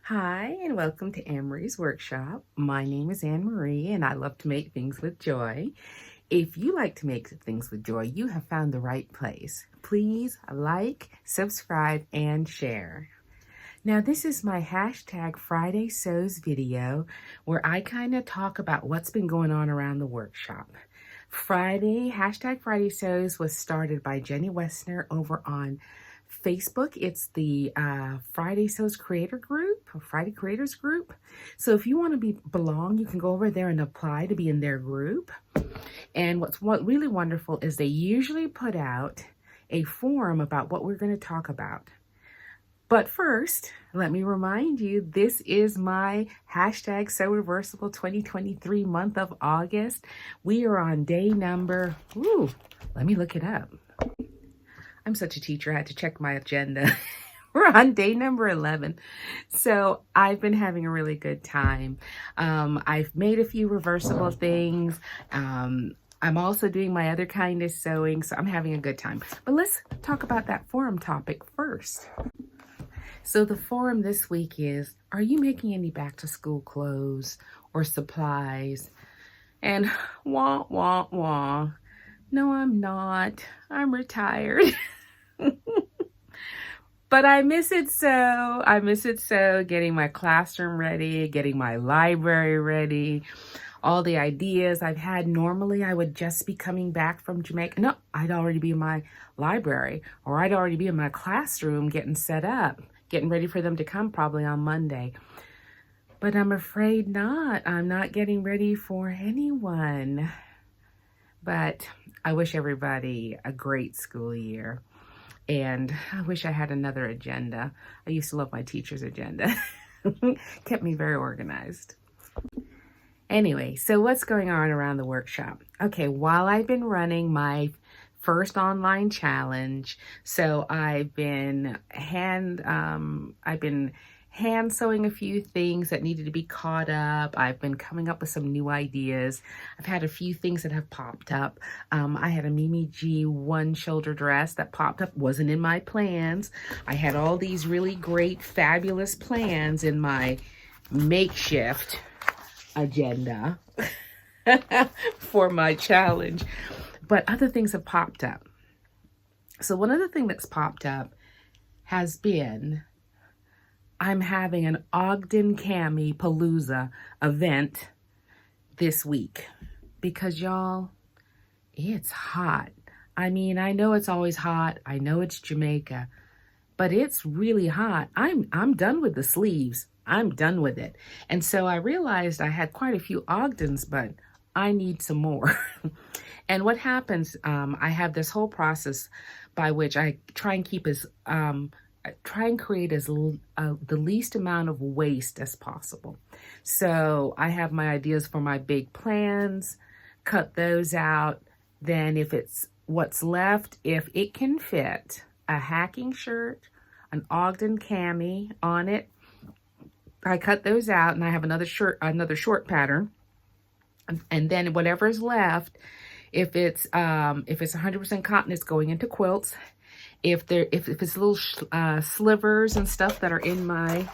Hi, and welcome to Anne-Marie's Workshop. My name is Anne-Marie, and I love to make things with joy. If you like to make things with joy, you have found the right place. Please like, subscribe, and share. Now, this is my hashtag Friday Sews video, where I kind of talk about what's been going on around the workshop. Hashtag Friday Sews was started by Jenny Wessner over on Facebook. It's the Friday Sews Creator Group, or Friday Creators Group. So if you want to belong, you can go over there and apply to be in their group. And what's really wonderful is they usually put out a forum about what we're going to talk about. But first, let me remind you, this is my hashtag Sew Reversible 2023 month of August. We are on day number, let me look it up. I'm such a teacher, I had to check my agenda. We're on day number 11. So I've been having a really good time. I've made a few reversible things. I'm also doing my other kind of sewing, so I'm having a good time. But let's talk about that forum topic first. So the forum this week is, are you making any back to school clothes or supplies? And wah, wah, wah. No, I'm not. I'm retired. But I miss it so. I miss it so, getting my classroom ready, getting my library ready, all the ideas I've had. Normally, I would just be coming back from Jamaica. No, I'd already be in my library, or I'd already be in my classroom getting set up, getting ready for them to come probably on Monday. But I'm afraid not. I'm not getting ready for anyone. But I wish everybody a great school year. And I wish I had another agenda. I used to love my teacher's agenda. Kept me very organized. Anyway, so what's going on around the workshop? Okay, while I've been running my first online challenge, so I've been hand sewing a few things that needed to be caught up. I've been coming up with some new ideas. I've had a few things that have popped up. I had a Mimi G one shoulder dress that popped up, wasn't in my plans. I had all these really great, fabulous plans in my makeshift agenda for my challenge, but other things have popped up. So one other thing that's popped up has been, I'm having an Ogdenpaloosa event this week because, y'all, it's hot. I mean, I know it's always hot. I know it's Jamaica, but it's really hot. I'm done with the sleeves. I'm done with it. And so I realized I had quite a few Ogdens, but I need some more. And what happens, I have this whole process by which I try and keep create the least amount of waste as possible. So I have my ideas for my big plans, cut those out. Then if it's what's left, if it can fit a hacking shirt, an Ogden cami on it, I cut those out, and I have another short pattern. And then whatever's left, if it's 100% cotton, it's going into quilts. If it's little slivers and stuff that are in my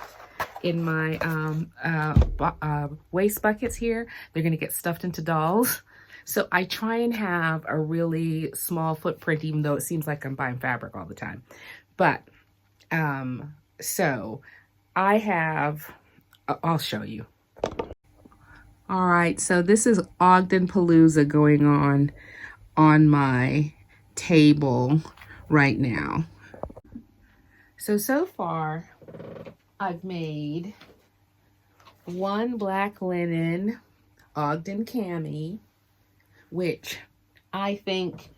waste buckets here, they're going to get stuffed into dolls. So I try and have a really small footprint, even though it seems like I'm buying fabric all the time. But so I have, I'll show you. All right, so this is Ogdenpaloosa going on my table right now. So far, I've made one black linen Ogden cami, which I think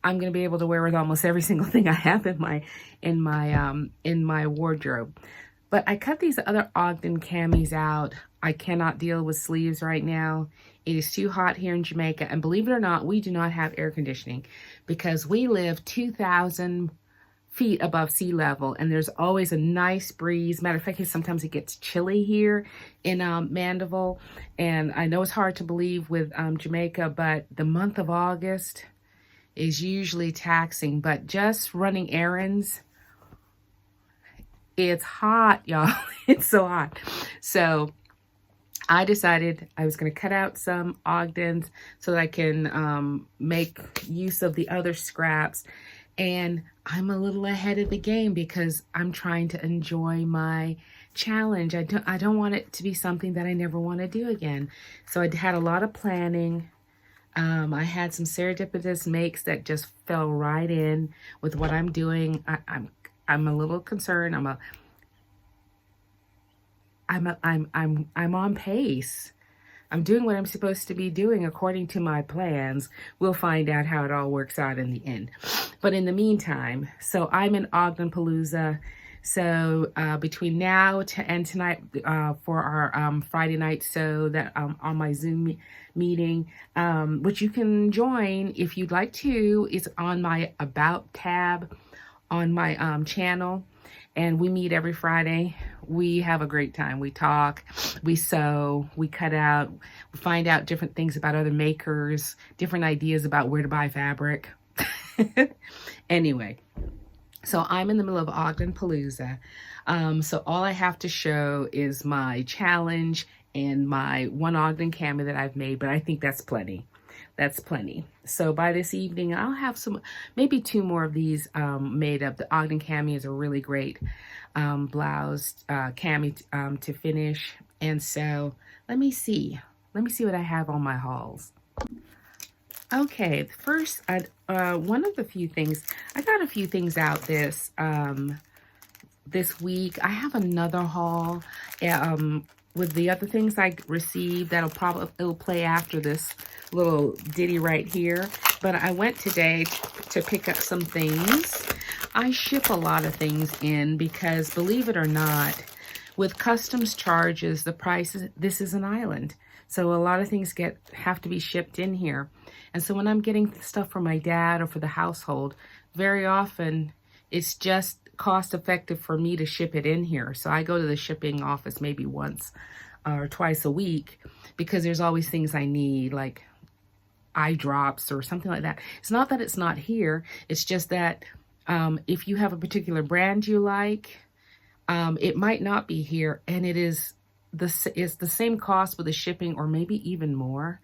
I'm going to be able to wear with almost every single thing I have in my wardrobe. But I cut these other Ogden camis out. I cannot deal with sleeves right now. It is too hot here in Jamaica. And believe it or not, we do not have air conditioning because we live 2,000 feet above sea level. And there's always a nice breeze. Matter of fact, sometimes it gets chilly here in Mandeville. And I know it's hard to believe with Jamaica, but the month of August is usually taxing. But just running errands It's hot, y'all. It's so hot. So I decided I was going to cut out some Ogdens so that I can make use of the other scraps. And I'm a little ahead of the game because I'm trying to enjoy my challenge. I don't want it to be something that I never want to do again. So I had a lot of planning. I had some serendipitous makes that just fell right in with what I'm doing. I'm a little concerned. I'm on pace. I'm doing what I'm supposed to be doing according to my plans. We'll find out how it all works out in the end. But in the meantime, so I'm in Ogdenpaloosa. So between now and tonight for our Friday night sew that on my Zoom meeting, which you can join if you'd like to. It's on my About tab on my channel. And we meet every Friday. We have a great time. We talk, we sew, we cut out, we find out different things about other makers, different ideas about where to buy fabric. Anyway, so I'm in the middle of Ogdenpaloosa. So all I have to show is my challenge and my one Ogden cami that I've made, but I think that's plenty. That's plenty. So by this evening, I'll have maybe 2 more of these made up. The Ogden cami is a really great blouse cami to finish. And so let me see what I have on my hauls. Okay, first, one of the few things, I got a few things out this week. I have another haul with the other things I received it'll play after this little ditty right here. But I went today to pick up some things. I ship a lot of things in because, believe it or not, with customs charges, the prices, this is an island. So a lot of things have to be shipped in here. And so when I'm getting stuff for my dad or for the household, very often it's just cost effective for me to ship it in here. So I go to the shipping office maybe once or twice a week because there's always things I need, like eye drops or something like that. It's not that it's not here. It's just that if you have a particular brand you like, it might not be here, and it's the same cost with the shipping or maybe even more.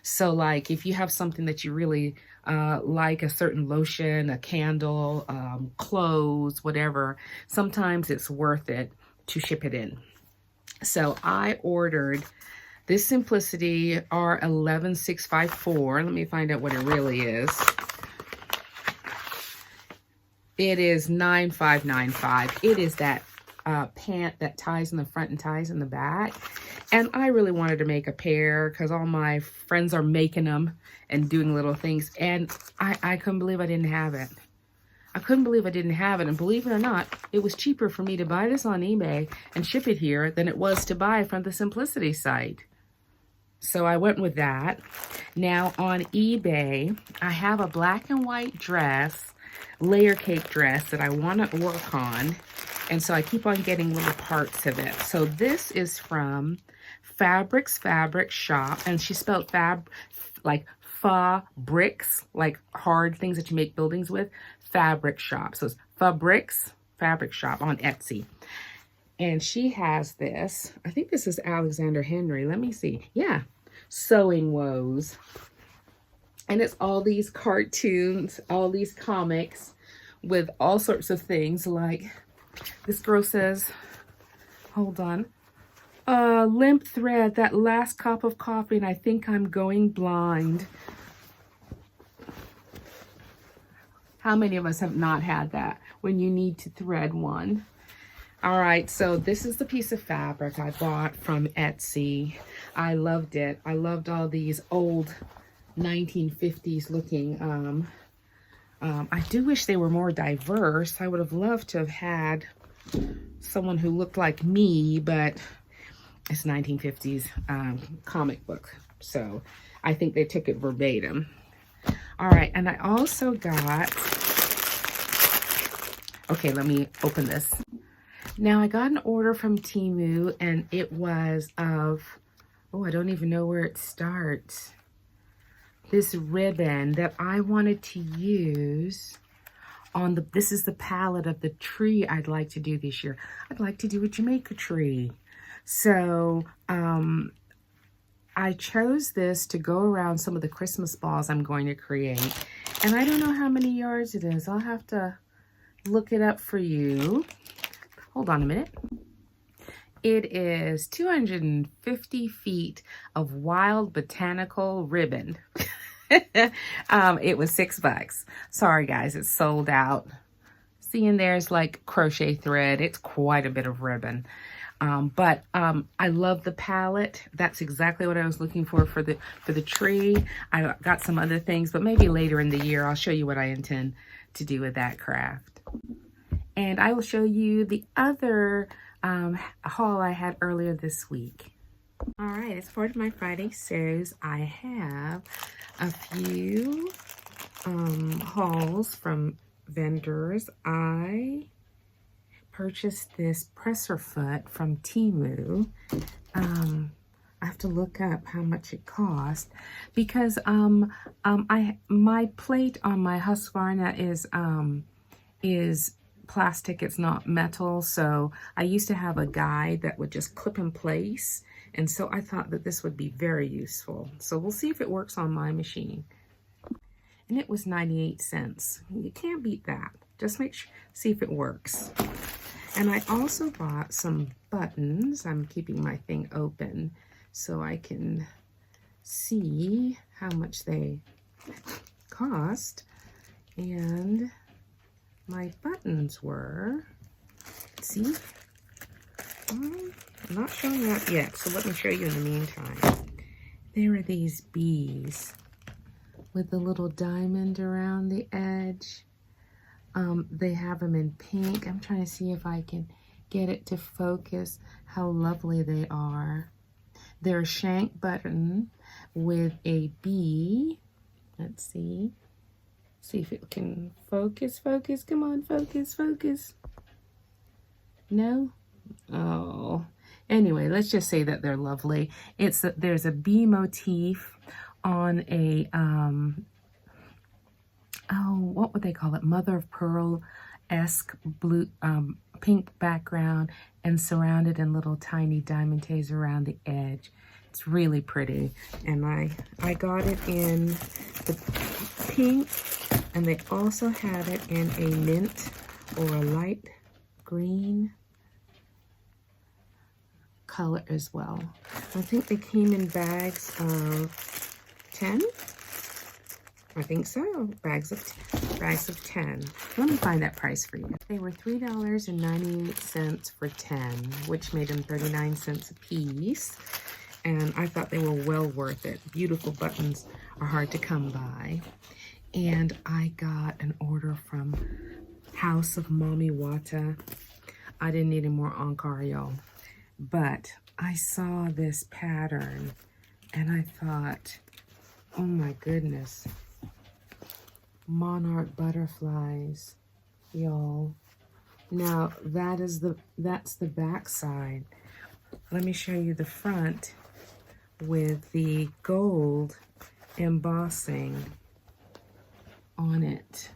So like if you have something that you really like, a certain lotion, a candle, clothes, whatever, sometimes it's worth it to ship it in. So I ordered this Simplicity R11654. Let me find out what it really is. It is 9595. It is that pant that ties in the front and ties in the back. And I really wanted to make a pair because all my friends are making them and doing little things. And I couldn't believe I didn't have it. I couldn't believe I didn't have it. And believe it or not, it was cheaper for me to buy this on eBay and ship it here than it was to buy from the Simplicity site. So I went with that. Now on eBay, I have a black and white dress, layer cake dress that I want to work on. And so I keep on getting little parts of it. So this is from Fabrickfabrics shop. And she spelled like Fabrics, like hard things that you make buildings with. Fabric shop. So it's Fabric shop on Etsy. And she has this. I think this is Alexander Henry. Let me see. Yeah. Sewing Woes. And it's all these cartoons, all these comics with all sorts of things. Like this girl says, hold on. Limp thread, that last cup of coffee, and I think I'm going blind. How many of us have not had that when you need to thread one? All right, so this is the piece of fabric I bought from Etsy. I loved it. I loved all these old 1950s looking. I do wish they were more diverse. I would have loved to have had someone who looked like me, but it's 1950s comic book. So I think they took it verbatim. All right, and I also got, okay, let me open this. Now I got an order from Temu, and it was of, oh, I don't even know where it starts. This ribbon that I wanted to use this is the palette of the tree I'd like to do this year. I'd like to do a Jamaica tree. So I chose this to go around some of the Christmas balls I'm going to create. And I don't know how many yards it is. I'll have to look it up for you. Hold on a minute. It is 250 feet of wild botanical ribbon. It was $6. Sorry guys, it's sold out. See, and there's like crochet thread. It's quite a bit of ribbon. But I love the palette. That's exactly what I was looking for the tree. I got some other things, but maybe later in the year I'll show you what I intend to do with that craft. And I will show you the other haul I had earlier this week. All right, as part of my Friday sews, I have a few hauls from vendors. I purchased this presser foot from Temu. I have to look up how much it cost because my plate on my Husqvarna is plastic. It's not metal. So I used to have a guide that would just clip in place, and so I thought that this would be very useful. So we'll see if it works on my machine. And it was 98 cents. You can't beat that. Just see if it works. And I also bought some buttons. I'm keeping my thing open so I can see how much they cost. And my buttons were, see, I'm not showing that yet, so let me show you in the meantime. There are these bees with the little diamond around the edge. They have them in pink. I'm trying to see if I can get it to focus how lovely they are. They're a shank button with a bee. Let's see. See if it can focus. Focus. Come on, focus, focus. No? Oh. Anyway, let's just say that they're lovely. There's a bee motif on a what would they call it? Mother of pearl-esque blue, pink background, and surrounded in little tiny diamantes around the edge. It's really pretty. And I got it in the pink, and they also had it in a mint or a light green color as well. I think they came in bags of 10. I think so. Bags of 10. Let me find that price for you. They were $3.98 for 10, which made them 39 cents a piece. And I thought they were well worth it. Beautiful buttons are hard to come by. And I got an order from House of Mami Wata. I didn't need any more Oncario, but I saw this pattern and I thought, oh my goodness. Monarch butterflies, y'all. Now that's the back side. Let me show you the front with the gold embossing on it.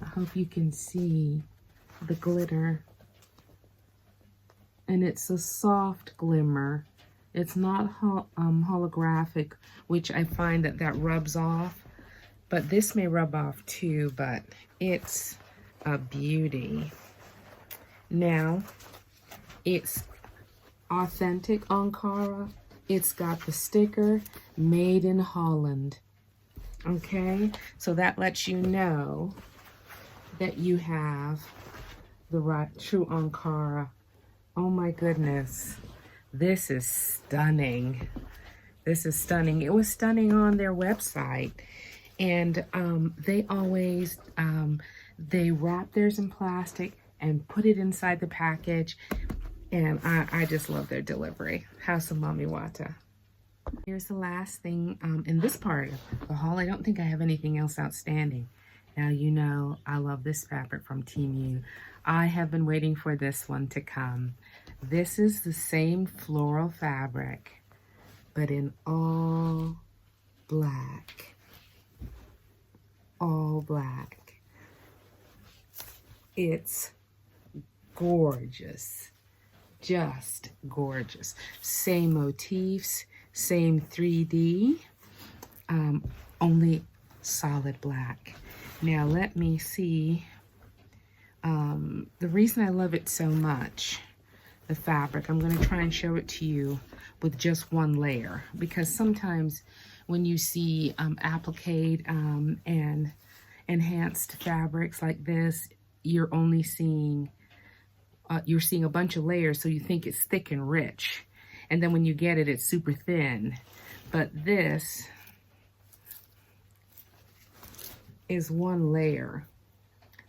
I hope you can see the glitter. And it's a soft glimmer. It's not holographic, which I find that rubs off. But this may rub off too, but it's a beauty. Now, it's authentic Ankara. It's got the sticker, made in Holland. Okay, so that lets you know that you have the right, true Ankara. Oh my goodness, this is stunning. This is stunning. It was stunning on their website. And they always, they wrap theirs in plastic and put it inside the package. And I just love their delivery. House of Mami Wata. Here's the last thing in this part of the haul. I don't think I have anything else outstanding. Now, you know, I love this fabric from Temu. I have been waiting for this one to come. This is the same floral fabric, but in all black. All black. It's gorgeous. Just gorgeous. Same motifs, same 3D, only solid black. Now let me see. The reason I love it so much, the fabric, I'm going to try and show it to you with just one layer, because sometimes when you see applique and enhanced fabrics like this, you're only seeing you're seeing a bunch of layers, so you think it's thick and rich, and then when you get it, it's super thin. But this is one layer.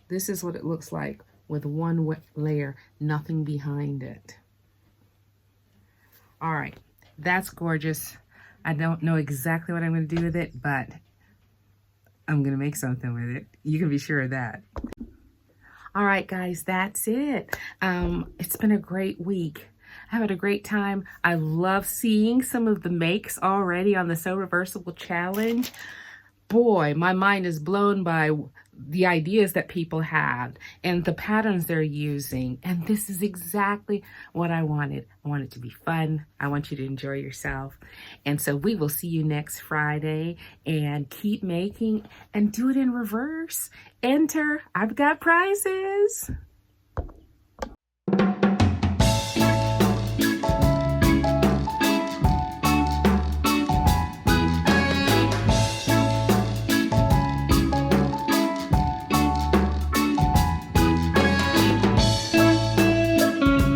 This is what it looks like with one layer, nothing behind it. All right, that's gorgeous. I don't know exactly what I'm going to do with it, but I'm going to make something with it. You can be sure of that. All right, guys, that's it. It's been a great week. I had a great time. I love seeing some of the makes already on the Sew Reversible Challenge. Boy, my mind is blown by the ideas that people have and the patterns they're using. And this is exactly what I wanted. I want it to be fun. I want you to enjoy yourself. And so we will see you next Friday, and keep making and do it in reverse. Enter. I've got prizes.